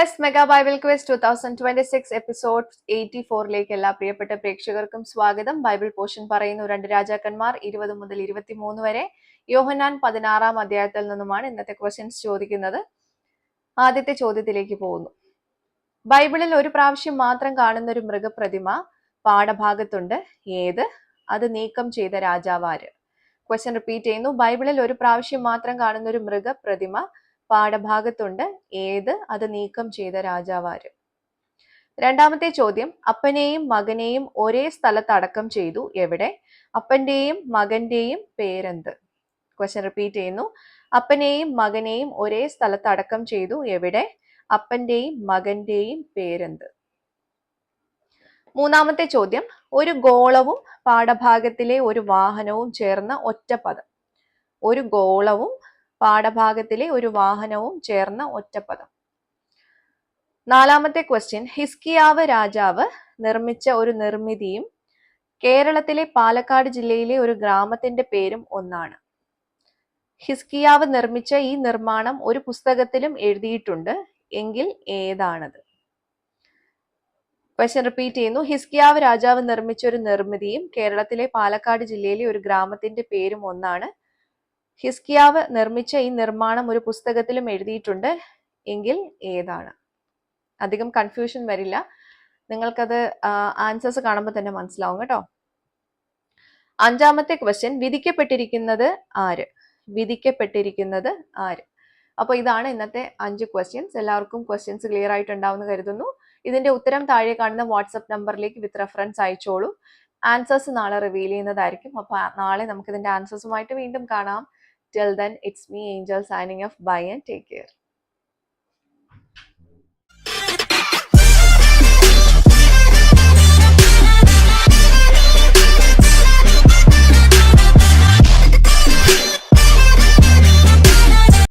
Bless mega Bible quiz 2026 episode 84ലേക്ക് എല്ലാ പ്രിയപ്പെട്ട പ്രേക്ഷകർക്കും സ്വാഗതം. ബൈബിൾ പോർഷൻ പറയുന്നു 2 രാജാക്കന്മാർ 20 മുതൽ 23 വരെ. യോഹന്നാൻ 16 അധ്യായത്തിൽ നിന്നുമാണ് ഇന്നത്തെ ക്വസ്റ്റ്യൻസ് ചോദിക്കുന്നത്. ആദ്യത്തെ ചോദ്യത്തിലേക്ക് പോകുന്നു. ബൈബിളിൽ ഒരു പ്രാവശ്യം മാത്രം കാണുന്ന ഒരു മൃഗപ്രതിമ പാഠഭാഗത്തുണ്ട്. ഏത്? അത് നീക്കം ചെയ്ത രാജാവാര്? ക്വസ്റ്റ്യൻ റിപ്പീറ്റ് ചെയ്യുന്നു. ബൈബിളിൽ ഒരു പ്രാവശ്യം മാത്രം കാണുന്ന ഒരു മൃഗപ്രതിമ പാഠഭാഗത്തുണ്ട്. ഏത്? അത് നീക്കം ചെയ്ത രാജാവാര്? രണ്ടാമത്തെ ചോദ്യം, അപ്പനെയും മകനെയും ഒരേ സ്ഥലത്ത് അടക്കം ചെയ്തു. എവിടെ? അപ്പന്റെയും മകന്റെയും പേരെന്ത്? ക്വസ്റ്റ്യൻ റിപ്പീറ്റ് ചെയ്യുന്നു. അപ്പനെയും മകനെയും ഒരേ സ്ഥലത്ത് അടക്കം ചെയ്തു. എവിടെ? അപ്പന്റെയും മകന്റെയും പേരെന്ത്? മൂന്നാമത്തെ ചോദ്യം, ഒരു ഗോളവും പാഠഭാഗത്തിലെ ഒരു വാഹനവും ചേർന്ന ഒറ്റ പദം. ഒരു ഗോളവും പാഠഭാഗത്തിലെ ഒരു വാഹനവും ചേർന്ന ഒറ്റപ്പദം. നാലാമത്തെ ക്വസ്റ്റ്യൻ, ഹിസ്കിയാവ് രാജാവ് നിർമ്മിച്ച ഒരു നിർമ്മിതിയും കേരളത്തിലെ പാലക്കാട് ജില്ലയിലെ ഒരു ഗ്രാമത്തിന്റെ പേരും ഒന്നാണ്. ഹിസ്കിയാവ് നിർമ്മിച്ച ഈ നിർമ്മാണം ഒരു പുസ്തകത്തിലും എഴുതിയിട്ടുണ്ട്. എങ്കിൽ ഏതാണത്? ക്വസ്റ്റ്യൻ റിപ്പീറ്റ് ചെയ്യുന്നു. ഹിസ്കിയാവ് രാജാവ് നിർമ്മിച്ച ഒരു നിർമ്മിതിയും കേരളത്തിലെ പാലക്കാട് ജില്ലയിലെ ഒരു ഗ്രാമത്തിന്റെ പേരും ഒന്നാണ്. ഹിസ്കിയാവ് നിർമ്മിച്ച ഈ നിർമ്മാണം ഒരു പുസ്തകത്തിലും എഴുതിയിട്ടുണ്ട്. എങ്കിൽ ഏതാണ്? അധികം കൺഫ്യൂഷൻ വരില്ല, നിങ്ങൾക്കത് ആൻസേഴ്സ് കാണുമ്പോൾ തന്നെ മനസ്സിലാവും കേട്ടോ. അഞ്ചാമത്തെ ക്വസ്റ്റ്യൻ, വിധിക്കപ്പെട്ടിരിക്കുന്നത് ആര്? വിധിക്കപ്പെട്ടിരിക്കുന്നത് ആര്? അപ്പോൾ ഇതാണ് ഇന്നത്തെ 5 ക്വസ്റ്റ്യൻസ്. എല്ലാവർക്കും ക്വസ്റ്റ്യൻസ് ക്ലിയർ ആയിട്ടുണ്ടാവുമെന്ന് കരുതുന്നു. ഇതിന്റെ ഉത്തരം താഴെ കാണുന്ന വാട്സപ്പ് നമ്പറിലേക്ക് വിത്ത് റെഫറൻസ് അയച്ചോളൂ. ആൻസേഴ്സ് നാളെ റിവീൽ ചെയ്യുന്നതായിരിക്കും. അപ്പൊ നാളെ നമുക്ക് ഇതിന്റെ ആൻസേഴ്സുമായിട്ട് വീണ്ടും കാണാം. Till then, it's me, Angel, signing off. Bye and take care.